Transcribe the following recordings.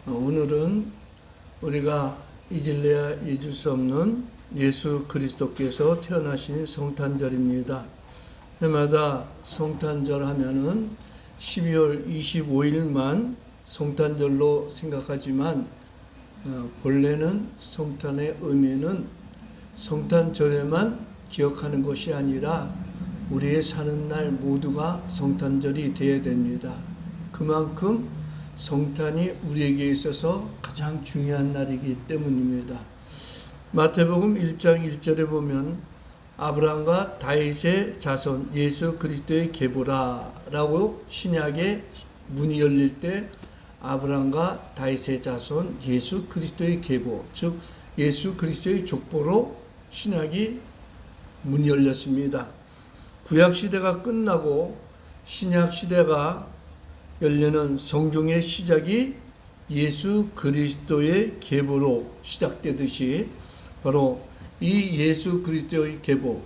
오늘은 우리가 잊을래야 잊을 수 없는 예수 그리스도께서 태어나신 성탄절입니다. 해마다 성탄절 하면은 12월 25일만 성탄절로 생각하지만 본래는 성탄의 의미는 성탄절에만 기억하는 것이 아니라 우리의 사는 날 모두가 성탄절이 되어야 됩니다. 그만큼 성탄이 우리에게 있어서 가장 중요한 날이기 때문입니다. 마태복음 1장 1절에 보면 아브라함과 다윗의 자손 예수 그리스도의 계보라 라고 신약의 문이 열릴 때 아브라함과 다윗의 자손 예수 그리스도의 계보, 즉 예수 그리스도의 족보로 신약이 문이 열렸습니다. 구약 시대가 끝나고 신약 시대가 열리는 성경의 시작이 예수 그리스도의 계보로 시작되듯이 바로 이 예수 그리스도의 계보,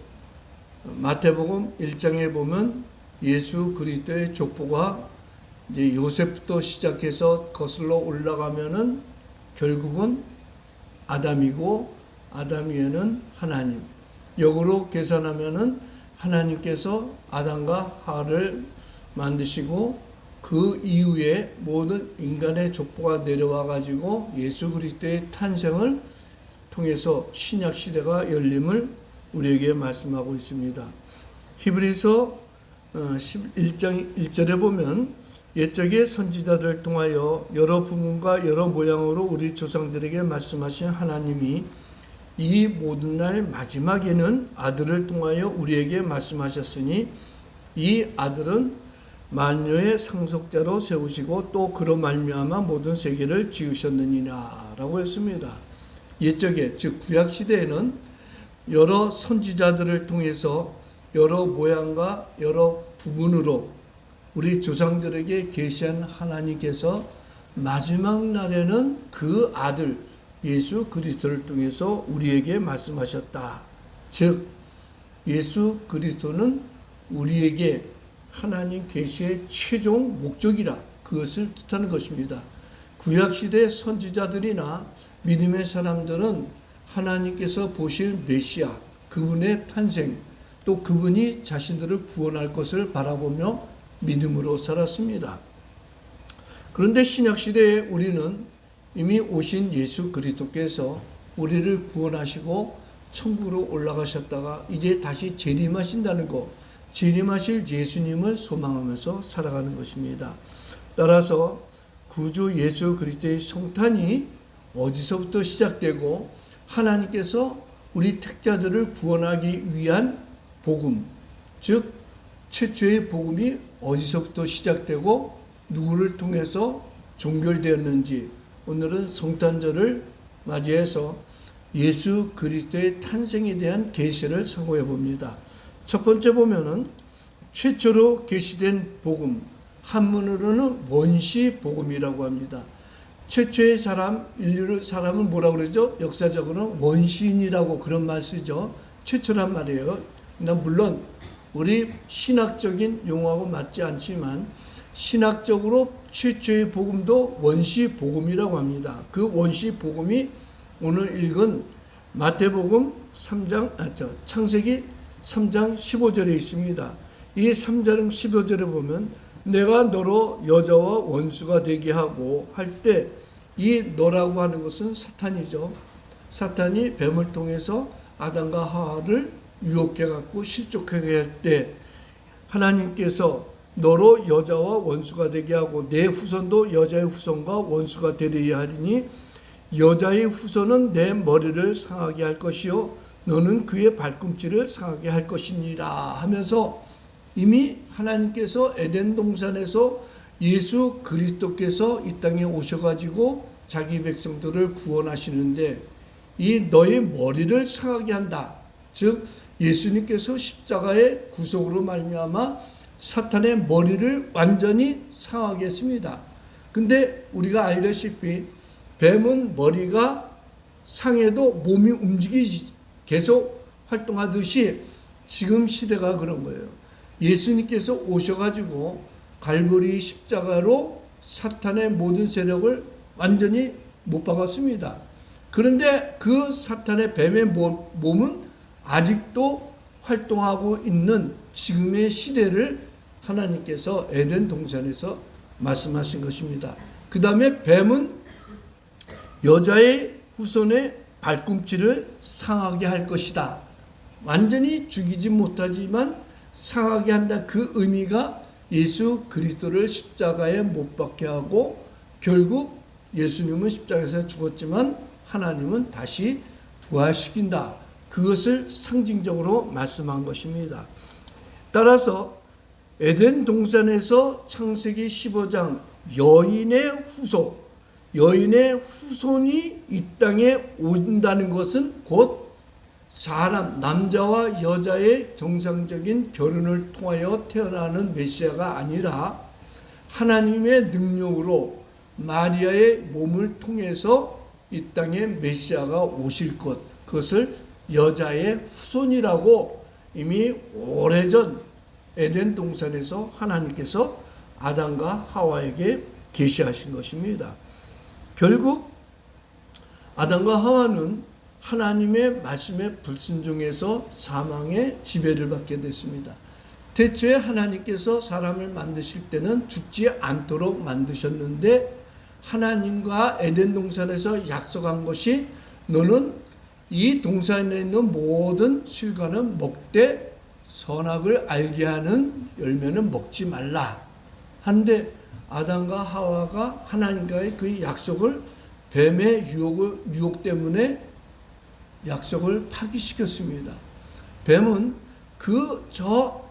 마태복음 1장에 보면 예수 그리스도의 족보가 이제 요셉부터 시작해서 거슬러 올라가면은 결국은 아담이고 아담 위에는 하나님. 역으로 계산하면은 하나님께서 아담과 하와를 만드시고 그 이후에 모든 인간의 족보가 내려와 가지고 예수 그리스도의 탄생을 통해서 신약 시대가 열림을 우리에게 말씀하고 있습니다. 히브리서 1장 1절에 보면 옛적의 선지자들을 통하여 여러 부문과 여러 모양으로 우리 조상들에게 말씀하신 하나님이 이 모든 날 마지막에는 아들을 통하여 우리에게 말씀하셨으니 이 아들은 만유의 상속자로 세우시고 또 그로 말미암아 모든 세계를 지으셨느니라 라고 했습니다. 옛적에 즉 구약 시대에는 여러 선지자들을 통해서 여러 모양과 여러 부분으로 우리 조상들에게 계시한 하나님께서 마지막 날에는 그 아들 예수 그리스도를 통해서 우리에게 말씀하셨다. 즉 예수 그리스도는 우리에게 하나님 계시의 최종 목적이라 그것을 뜻하는 것입니다. 구약시대 선지자들이나 믿음의 사람들은 하나님께서 보실 메시아, 그분의 탄생, 또 그분이 자신들을 구원할 것을 바라보며 믿음으로 살았습니다. 그런데 신약시대에 우리는 이미 오신 예수 그리스도께서 우리를 구원하시고 천국으로 올라가셨다가 이제 다시 재림하신다는 것, 재림하실 예수님을 소망하면서 살아가는 것입니다. 따라서 구주 예수 그리스도의 성탄이 어디서부터 시작되고 하나님께서 우리 택자들을 구원하기 위한 복음, 즉 최초의 복음이 어디서부터 시작되고 누구를 통해서 종결되었는지 오늘은 성탄절을 맞이해서 예수 그리스도의 탄생에 대한 계시를 상고해 봅니다. 첫 번째 보면은 최초로 계시된 복음, 한문으로는 원시 복음이라고 합니다. 최초의 사람은 뭐라고 그러죠? 역사적으로는 원시인이라고 그런 말 쓰죠. 최초란 말이에요. 물론 우리 신학적인 용어하고 맞지 않지만 신학적으로 최초의 복음도 원시 복음이라고 합니다. 그 원시 복음이 오늘 읽은 마태복음 3장, 창세기 3장 15절에 있습니다. 이 3장 15절에 보면 내가 너로 여자와 원수가 되게 하고 할 때 이 너라고 하는 것은 사탄이죠. 사탄이 뱀을 통해서 아담과 하와를 유혹해 갖고 실족하게 할 때 하나님께서 너로 여자와 원수가 되게 하고 내 후손도 여자의 후손과 원수가 되리야 하리니 여자의 후손은 내 머리를 상하게 할 것이요 너는 그의 발꿈치를 상하게 할 것이니라 하면서 이미 하나님께서 에덴 동산에서 예수 그리스도께서 이 땅에 오셔가지고 자기 백성들을 구원하시는데 이 너의 머리를 상하게 한다. 즉 예수님께서 십자가의 구속으로 말미암아 사탄의 머리를 완전히 상하게 했습니다. 근데 우리가 알다시피 뱀은 머리가 상해도 몸이 계속 활동하듯이 지금 시대가 그런 거예요. 예수님께서 오셔가지고 갈보리 십자가로 사탄의 모든 세력을 완전히 못 박았습니다. 그런데 그 사탄의 뱀의 몸은 아직도 활동하고 있는 지금의 시대를 하나님께서 에덴 동산에서 말씀하신 것입니다. 그 다음에 뱀은 여자의 후손의 발꿈치를 상하게 할 것이다. 완전히 죽이지 못하지만 상하게 한다. 그 의미가 예수 그리스도를 십자가에 못 박게 하고 결국 예수님은 십자가에서 죽었지만 하나님은 다시 부활시킨다. 그것을 상징적으로 말씀한 것입니다. 따라서 에덴 동산에서 창세기 15장 여인의 후손이 이 땅에 온다는 것은 곧 사람, 남자와 여자의 정상적인 결혼을 통하여 태어나는 메시아가 아니라 하나님의 능력으로 마리아의 몸을 통해서 이 땅에 메시아가 오실 것, 그것을 여자의 후손이라고 이미 오래전 에덴 동산에서 하나님께서 아담과 하와에게 계시하신 것입니다. 결국 아담과 하와는 하나님의 말씀에 불순종해서 사망의 지배를 받게 됐습니다. 대초에 하나님께서 사람을 만드실 때는 죽지 않도록 만드셨는데 하나님과 에덴 동산에서 약속한 것이 너는 이 동산에 있는 모든 실과는 먹되 선악을 알게 하는 열매는 먹지 말라 하는데 아담과 하와가 하나님과의 그 약속을 뱀의 유혹 때문에 약속을 파기시켰습니다. 뱀은 저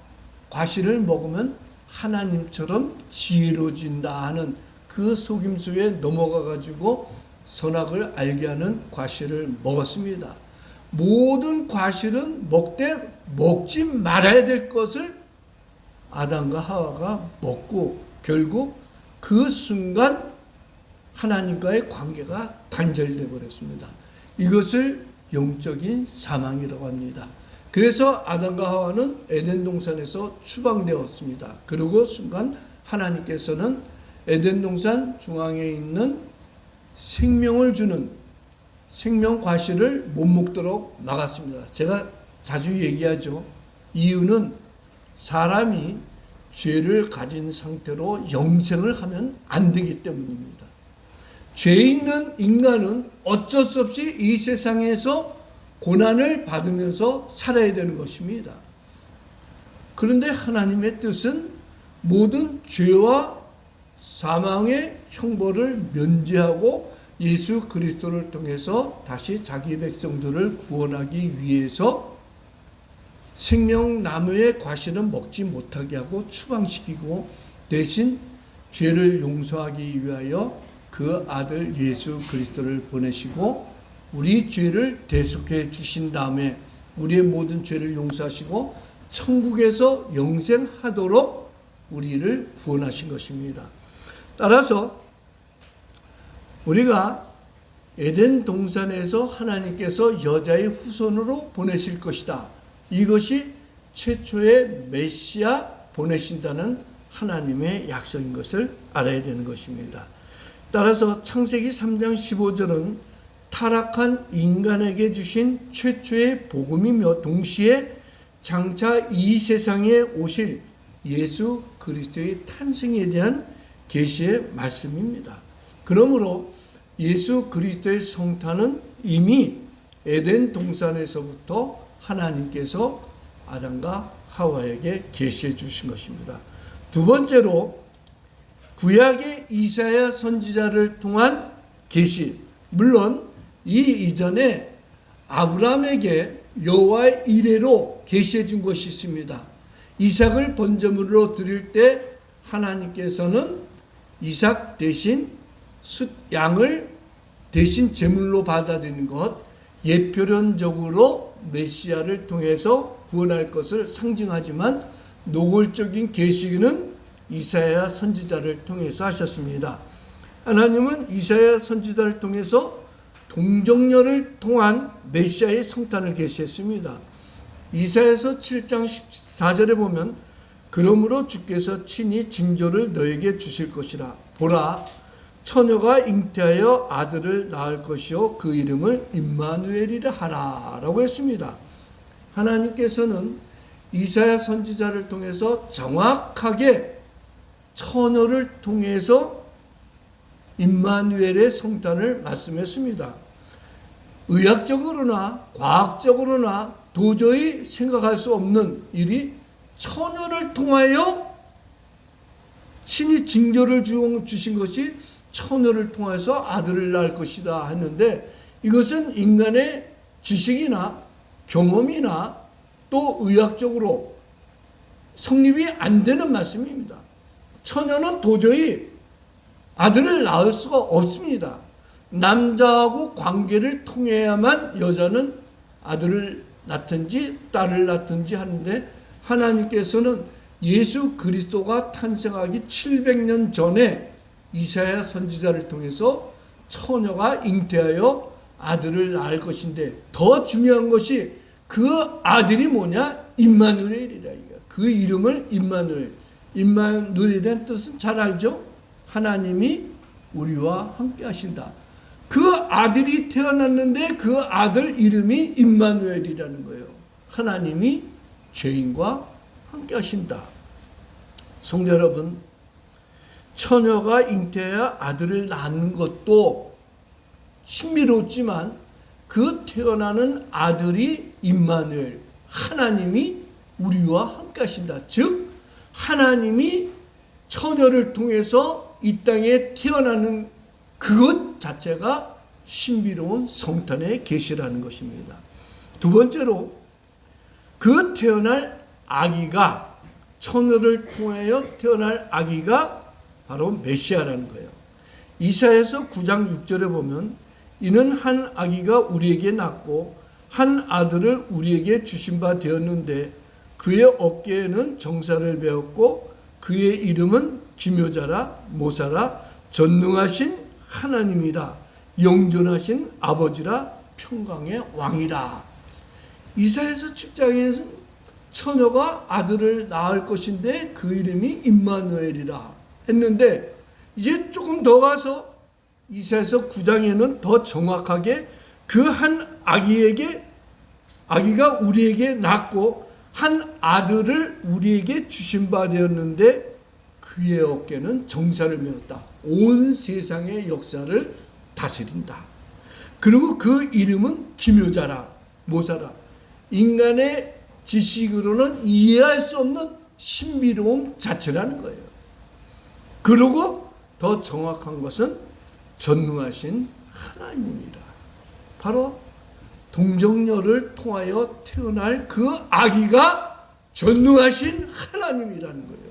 과실을 먹으면 하나님처럼 지혜로워진다 하는 그 속임수에 넘어가 가지고 선악을 알게 하는 과실을 먹었습니다. 모든 과실은 먹지 말아야 될 것을 아담과 하와가 먹고 결국 그 순간 하나님과의 관계가 단절되어 버렸습니다. 이것을 영적인 사망이라고 합니다. 그래서 아담과 하와는 에덴 동산에서 추방되었습니다. 그리고 순간 하나님께서는 에덴 동산 중앙에 있는 생명을 주는 생명 과실을 못 먹도록 막았습니다. 제가 자주 얘기하죠. 이유는 사람이 죄를 가진 상태로 영생을 하면 안 되기 때문입니다. 죄 있는 인간은 어쩔 수 없이 이 세상에서 고난을 받으면서 살아야 되는 것입니다. 그런데 하나님의 뜻은 모든 죄와 사망의 형벌을 면제하고 예수 그리스도를 통해서 다시 자기 백성들을 구원하기 위해서 생명나무의 과실은 먹지 못하게 하고 추방시키고 대신 죄를 용서하기 위하여 그 아들 예수 그리스도를 보내시고 우리 죄를 대속해 주신 다음에 우리의 모든 죄를 용서하시고 천국에서 영생하도록 우리를 구원하신 것입니다. 따라서 우리가 에덴 동산에서 하나님께서 여자의 후손으로 보내실 것이다. 이것이 최초의 메시아 보내신다는 하나님의 약속인 것을 알아야 되는 것입니다. 따라서 창세기 3장 15절은 타락한 인간에게 주신 최초의 복음이며 동시에 장차 이 세상에 오실 예수 그리스도의 탄생에 대한 계시의 말씀입니다. 그러므로 예수 그리스도의 성탄은 이미 에덴 동산에서부터 하나님께서 아담과 하와에게 계시해 주신 것입니다. 두 번째로 구약의 이사야 선지자를 통한 계시, 물론 이 이전에 아브라함에게 여호와의 이레로 계시해 준 것이 있습니다. 이삭을 번제물로 드릴 때 하나님께서는 이삭 대신 양을 대신 제물로 받아들이는 것, 예표론적으로 메시아를 통해서 구원할 것을 상징하지만 노골적인 계시는 이사야 선지자를 통해서 하셨습니다. 하나님은 이사야 선지자를 통해서 동정녀를 통한 메시아의 성탄을 계시했습니다. 이사야서 7장 14절에 보면 그러므로 주께서 친히 징조를 너에게 주실 것이라. 보라, 처녀가 잉태하여 아들을 낳을 것이요 그 이름을 임마누엘이라 하라 라고 했습니다. 하나님께서는 이사야 선지자를 통해서 정확하게 처녀를 통해서 임마누엘의 성탄을 말씀했습니다. 의학적으로나 과학적으로나 도저히 생각할 수 없는 일이 처녀를 통하여 신이 징조를 주신 것이 처녀를 통해서 아들을 낳을 것이다 했는데, 이것은 인간의 지식이나 경험이나 또 의학적으로 성립이 안 되는 말씀입니다. 처녀는 도저히 아들을 낳을 수가 없습니다. 남자하고 관계를 통해야만 여자는 아들을 낳든지 딸을 낳든지 하는데, 하나님께서는 예수 그리스도가 탄생하기 700년 전에 이사야 선지자를 통해서 처녀가 잉태하여 아들을 낳을 것인데, 더 중요한 것이 그 아들이 뭐냐? 임마누엘이라. 그 이름을 임마누엘. 임마누엘이라는 뜻은 잘 알죠? 하나님이 우리와 함께 하신다. 그 아들이 태어났는데 그 아들 이름이 임마누엘이라는 거예요. 하나님이 죄인과 함께 하신다. 성도 여러분, 처녀가 잉태해야 아들을 낳는 것도 신비롭지만 그 태어나는 아들이 임마누엘, 하나님이 우리와 함께 하신다. 즉 하나님이 처녀를 통해서 이 땅에 태어나는 그것 자체가 신비로운 성탄의 계시라는 것입니다. 두 번째로, 그 태어날 아기가, 처녀를 통하여 태어날 아기가 바로 메시아라는 거예요. 이사야서 9장 6절에 보면 이는 한 아기가 우리에게 낳고 한 아들을 우리에게 주신 바 되었는데 그의 어깨에는 정사를 베었고 그의 이름은 기묘자라 모사라 전능하신 하나님이라 영존하신 아버지라 평강의 왕이라. 이사야서 7장에서는 처녀가 아들을 낳을 것인데 그 이름이 임마누엘이라 했는데, 이제 조금 더 가서 이사야서 9장에는 더 정확하게 그 한 아기가 우리에게 낳고 한 아들을 우리에게 주신 바 되었는데 그의 어깨는 정사를 메었다. 온 세상의 역사를 다스린다. 그리고 그 이름은 기묘자라 모사라. 인간의 지식으로는 이해할 수 없는 신비로움 자체라는 거예요. 그리고 더 정확한 것은 전능하신 하나님입니다. 바로 동정녀를 통하여 태어날 그 아기가 전능하신 하나님이라는 거예요.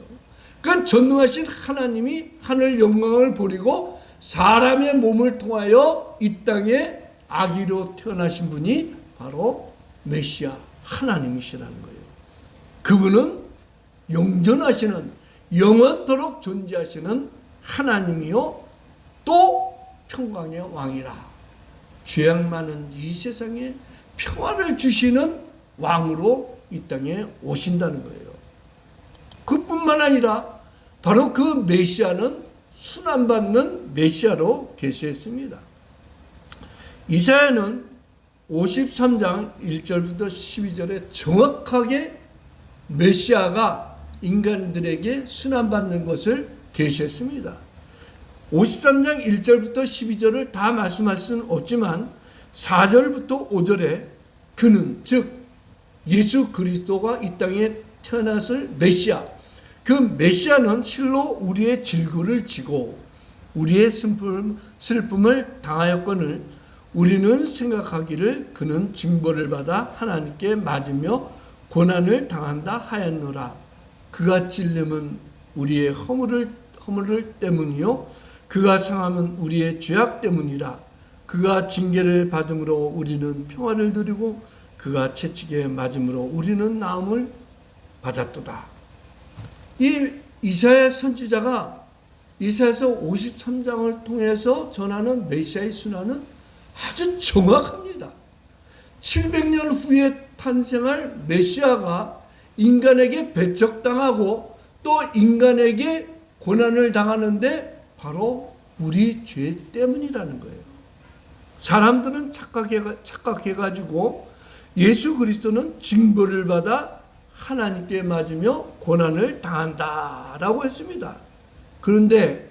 그러니까 전능하신 하나님이 하늘 영광을 버리고 사람의 몸을 통하여 이 땅에 아기로 태어나신 분이 바로 메시아 하나님이시라는 거예요. 그분은 영존하시는, 영원토록 존재하시는 하나님이요 또 평강의 왕이라. 죄악 많은 이 세상에 평화를 주시는 왕으로 이 땅에 오신다는 거예요. 그뿐만 아니라 바로 그 메시아는 순환받는 메시아로 계시했습니다. 이사야는 53장 1절부터 12절에 정확하게 메시아가 인간들에게 순환받는 것을 계시했습니다. 53장 1절부터 12절을 다 말씀할 수는 없지만 4절부터 5절에 그는, 즉 예수 그리스도가 이 땅에 태어났을 메시아, 그 메시아는 실로 우리의 질고를 지고 우리의 슬픔을 당하였거늘 우리는 생각하기를 그는 징벌을 받아 하나님께 맞으며 고난을 당한다 하였노라. 그가 찔림은 우리의 허물을 때문이요 그가 상함은 우리의 죄악 때문이라. 그가 징계를 받음으로 우리는 평화를 누리고 그가 채찍에 맞음으로 우리는 나음을 받았도다. 이 이사야 선지자가 이사야서 53장을 통해서 전하는 메시아의 순환은 아주 정확합니다. 700년 후에 탄생할 메시아가 인간에게 배척당하고 또 인간에게 고난을 당하는데 바로 우리 죄 때문이라는 거예요. 사람들은 착각해가지고 예수 그리스도는 징벌을 받아 하나님께 맞으며 고난을 당한다라고 했습니다. 그런데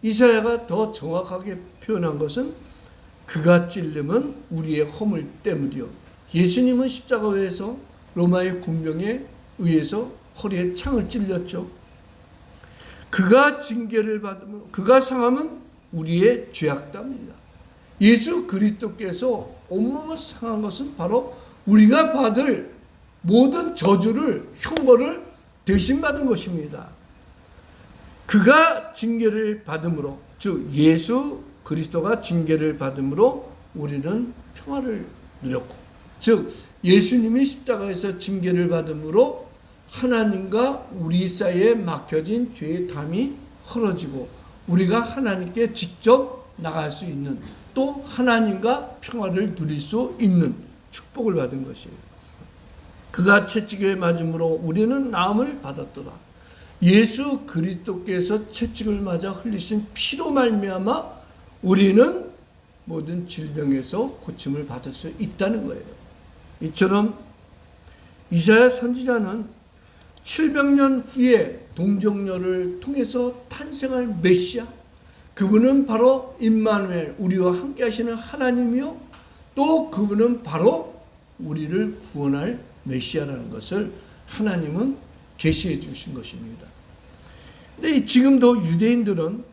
이사야가 더 정확하게 표현한 것은 그가 찔림은 우리의 허물 때문이요. 예수님은 십자가에서 로마의 군병에 의해서 허리에 창을 찔렸죠. 그가 징계를 받으면 그가 상함은 우리의 죄악담입니다. 예수 그리스도께서 온몸을 상한 것은 바로 우리가 받을 모든 저주를 형벌을 대신 받은 것입니다. 그가 징계를 받음으로, 즉 예수 그리스도가 징계를 받음으로 우리는 평화를 누렸고, 즉 예수님이 십자가에서 징계를 받음으로 하나님과 우리 사이에 막혀진 죄의 담이 헐어지고 우리가 하나님께 직접 나갈 수 있는, 또 하나님과 평화를 누릴 수 있는 축복을 받은 것이에요. 그가 채찍에 맞음으로 우리는 나음을 받았더라. 예수 그리스도께서 채찍을 맞아 흘리신 피로 말미암아 우리는 모든 질병에서 고침을 받을 수 있다는 거예요. 이처럼 이사야 선지자는 700년 후에 동정녀를 통해서 탄생할 메시아, 그분은 바로 임마누엘, 우리와 함께 하시는 하나님이요, 또 그분은 바로 우리를 구원할 메시아라는 것을 하나님은 계시해 주신 것입니다. 근데 지금도 유대인들은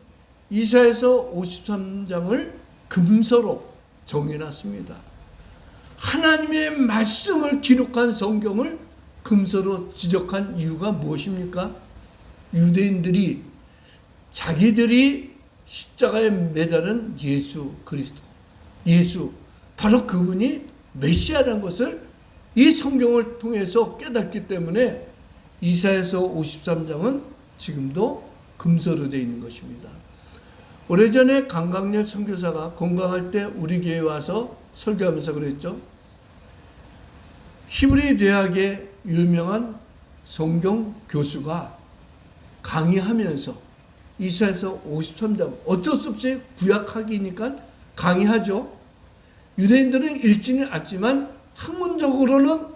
이사야서 53장을 금서로 정해놨습니다. 하나님의 말씀을 기록한 성경을 금서로 지적한 이유가 무엇입니까? 유대인들이 자기들이 십자가에 매달은 예수 그리스도, 예수, 바로 그분이 메시아라는 것을 이 성경을 통해서 깨닫기 때문에 이사야서 53장은 지금도 금서로 되어 있는 것입니다. 오래전에 강강렬 선교사가 건강할 때 우리 교회에 와서 설교하면서 그랬죠. 히브리 대학의 유명한 성경 교수가 강의하면서 이사야서 53장, 어쩔 수 없이 구약하기니까 강의하죠. 유대인들은 읽지는 않지만 학문적으로는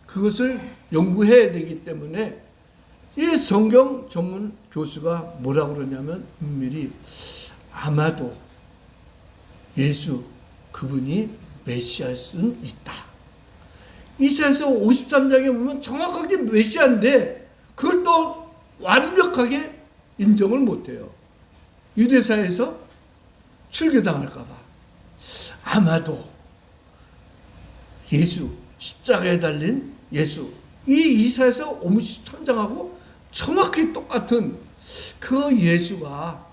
그것을 연구해야 되기 때문에 이 성경 전문 교수가 뭐라고 그러냐면 은밀히 아마도 예수 그분이 메시아일 수는 있다. 이사야서 53장에 보면 정확하게 메시아인데 그걸 또 완벽하게 인정을 못해요. 유대사에서 출교당할까 봐. 아마도 예수, 십자가에 달린 예수, 이 이사야서 53장하고 정확히 똑같은 그 예수가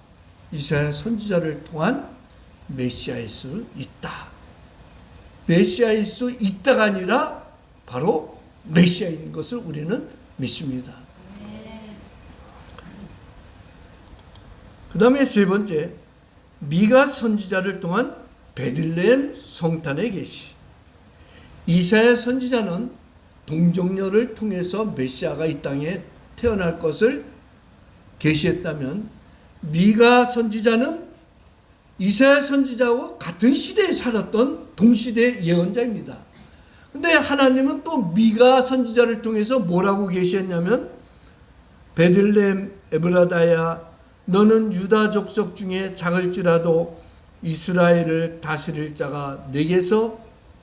이사야 선지자를 통한 메시아일 수 있다. 메시아일 수 있다가 아니라 바로 메시아인 것을 우리는 믿습니다. 그 다음에 세 번째, 미가 선지자를 통한 베들레헴 성탄의 계시. 이사야 선지자는 동정녀를 통해서 메시아가 이 땅에 태어날 것을 계시했다면 미가 선지자는 이사야 선지자와 같은 시대에 살았던 동시대 예언자입니다. 근데 하나님은 또 미가 선지자를 통해서 뭐라고 계시했냐면 베들레헴 에브라다야 너는 유다 족속 중에 작을지라도 이스라엘을 다스릴 자가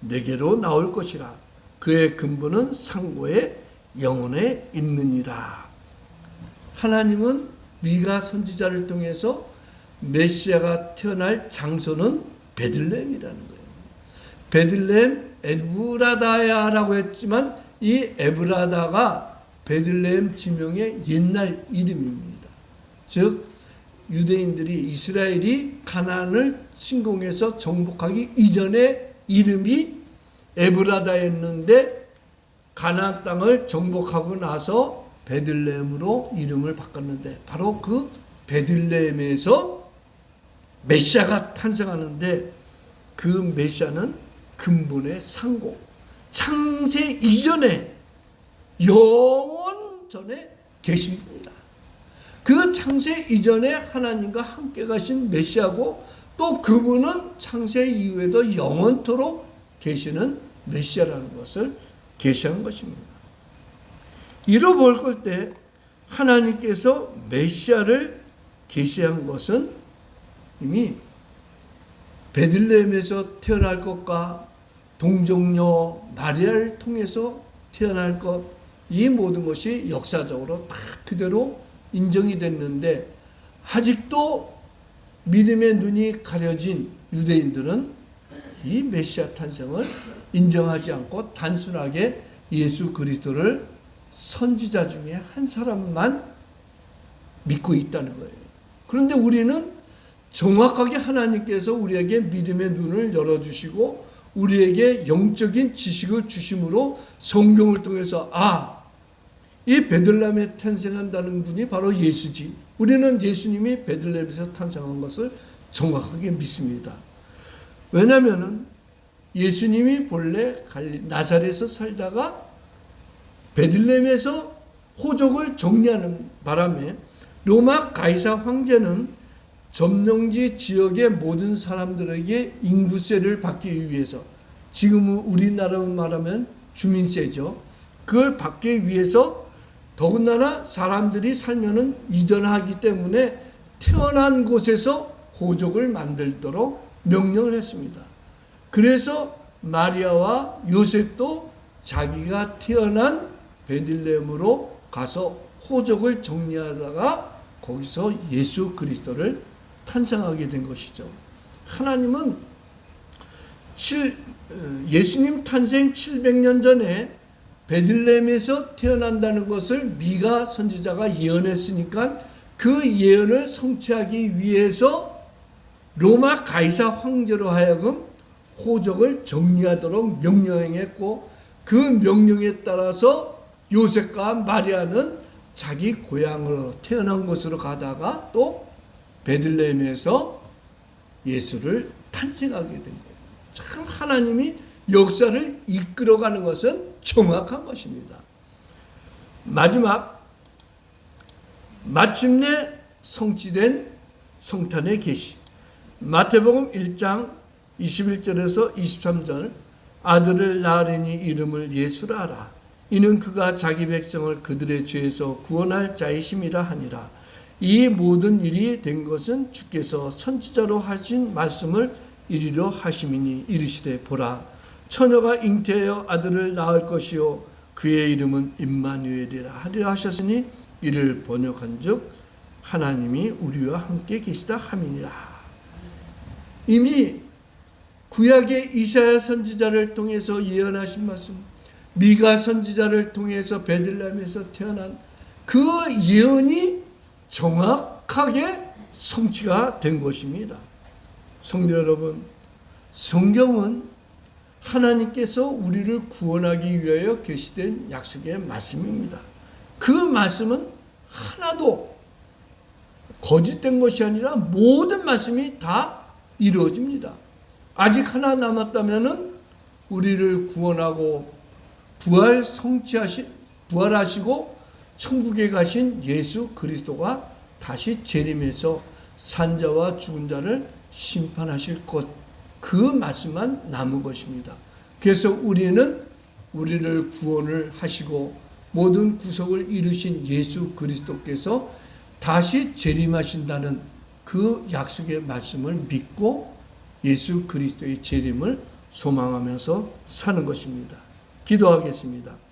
내게로 나올 것이라. 그의 근본은 상고의 영혼에 있느니라. 하나님은 미가 선지자를 통해서 메시아가 태어날 장소는 베들레헴이라는 거예요. 베들레헴 에브라다야라고 했지만 이 에브라다가 베들레헴 지명의 옛날 이름입니다. 즉 유대인들이 이스라엘이 가나안을 침공해서 정복하기 이전에 이름이 에브라다였는데 가나안 땅을 정복하고 나서 베들레헴으로 이름을 바꿨는데 바로 그 베들레헴에서 메시아가 탄생하는데 그 메시아는 근본의 상고, 창세 이전에 영원 전에 계신 분이다. 그 창세 이전에 하나님과 함께 가신 메시아고, 또 그분은 창세 이후에도 영원토록 계시는 메시아라는 것을 계시한 것입니다. 이로 볼 때 하나님께서 메시아를 계시한 것은 이미 베들레헴에서 태어날 것과 동정녀 마리아를 통해서 태어날 것, 이 모든 것이 역사적으로 다 그대로 인정이 됐는데, 아직도 믿음의 눈이 가려진 유대인들은 이 메시아 탄생을 인정하지 않고 단순하게 예수 그리스도를 선지자 중에 한 사람만 믿고 있다는 거예요. 그런데 우리는 정확하게 하나님께서 우리에게 믿음의 눈을 열어주시고 우리에게 영적인 지식을 주심으로 성경을 통해서 이 베들레헴에 탄생한다는 분이 바로 예수지. 우리는 예수님이 베들레헴에서 탄생한 것을 정확하게 믿습니다. 왜냐하면 예수님이 본래 나사렛에서 살다가 베들레헴에서 호족을 정리하는 바람에 로마 가이사 황제는 점령지 지역의 모든 사람들에게 인구세를 받기 위해서, 지금은 우리나라로 말하면 주민세죠. 그걸 받기 위해서 더군다나 사람들이 살면은 이전하기 때문에 태어난 곳에서 호족을 만들도록 명령을 했습니다. 그래서 마리아와 요셉도 자기가 태어난 베들레헴으로 가서 호족을 정리하다가 거기서 예수 그리스도를 탄생하게 된 것이죠. 하나님은 예수님 탄생 700년 전에 베들레헴에서 태어난다는 것을 미가 선지자가 예언했으니까 그 예언을 성취하기 위해서 로마 가이사 황제로 하여금 호족을 정리하도록 명령했고, 그 명령에 따라서 요셉과 마리아는 자기 고향으로 태어난 곳으로 가다가 또 베들레헴에서 예수를 탄생하게 된 거예요. 참 하나님이 역사를 이끌어가는 것은 정확한 것입니다. 마침내 성취된 성탄의 계시. 마태복음 1장 21절에서 23절, 아들을 낳으리니 이름을 예수라 하라. 이는 그가 자기 백성을 그들의 죄에서 구원할 자이심이라 하니라. 이 모든 일이 된 것은 주께서 선지자로 하신 말씀을 이리로 하심이니, 이르시되 보라, 처녀가 잉태하여 아들을 낳을 것이요 그의 이름은 임마누엘이라 하리라 하셨으니, 이를 번역한즉 하나님이 우리와 함께 계시다 함이니라. 이미 구약의 이사야 선지자를 통해서 예언하신 말씀, 미가 선지자를 통해서 베들레헴에서 태어난 그 예언이 정확하게 성취가 된 것입니다. 성도 여러분, 성경은 하나님께서 우리를 구원하기 위하여 계시된 약속의 말씀입니다. 그 말씀은 하나도 거짓된 것이 아니라 모든 말씀이 다 이루어집니다. 아직 하나 남았다면은 우리를 구원하고 부활하시고 천국에 가신 예수 그리스도가 다시 재림해서 산자와 죽은 자를 심판하실 것, 그 말씀만 남은 것입니다. 그래서 우리는 우리를 구원을 하시고 모든 구속을 이루신 예수 그리스도께서 다시 재림하신다는 그 약속의 말씀을 믿고 예수 그리스도의 재림을 소망하면서 사는 것입니다. 기도하겠습니다.